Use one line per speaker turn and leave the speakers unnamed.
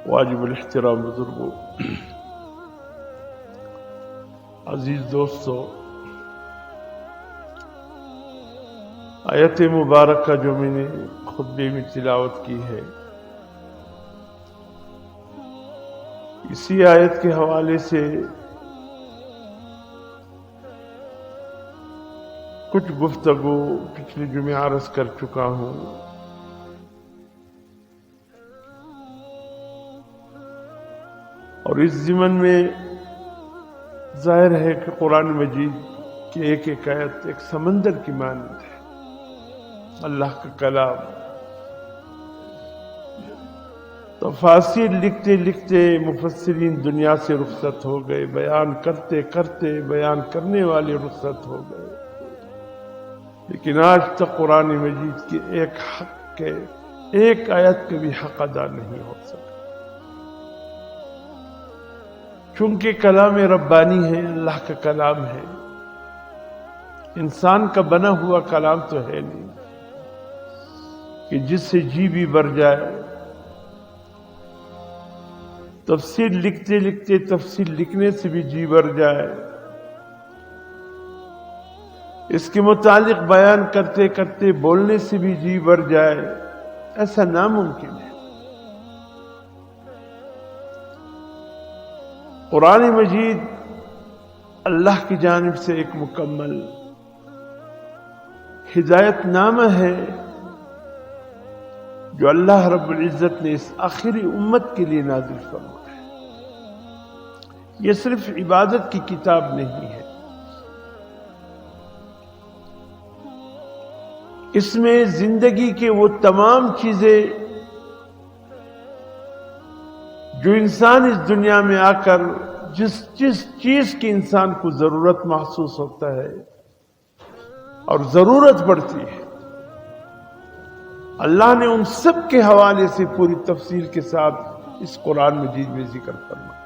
واجب الاحترام بزرگوں، عزیز دوستو، آیت مبارکہ جو میں نے خطبے میں تلاوت کی ہے، اسی آیت کے حوالے سے کچھ گفتگو پچھلے جمعے عرض کر چکا ہوں۔ اور اس ضمن میں ظاہر ہے کہ قرآن مجید کی ایک ایک آیت ایک سمندر کی مانند ہے، اللہ کا کلام۔ تفاسیر لکھتے لکھتے مفسرین دنیا سے رخصت ہو گئے، بیان کرتے کرتے بیان کرنے والے رخصت ہو گئے، لیکن آج تک قرآن مجید کے ایک حق کے ایک آیت کا بھی حق ادا نہیں ہو سکا، چونکہ کلام ربانی ہے، اللہ کا کلام ہے، انسان کا بنا ہوا کلام تو ہے نہیں کہ جس سے جی بھی بھر جائے۔ تفسیر لکھتے لکھتے تفسیر لکھنے سے بھی جی بھر جائے، اس کے متعلق بیان کرتے کرتے بولنے سے بھی جی بھر جائے، ایسا ناممکن ہے۔ قرآن مجید اللہ کی جانب سے ایک مکمل ہدایت نامہ ہے جو اللہ رب العزت نے اس آخری امت کے لیے نازل فرمایا ہے۔ یہ صرف عبادت کی کتاب نہیں ہے، اس میں زندگی کے وہ تمام چیزیں جو انسان اس دنیا میں آ کر جس چیز کی انسان کو ضرورت محسوس ہوتا ہے اور ضرورت پڑتی ہے، اللہ نے ان سب کے حوالے سے پوری تفصیل کے ساتھ اس قرآن مجید میں ذکر فرمایا۔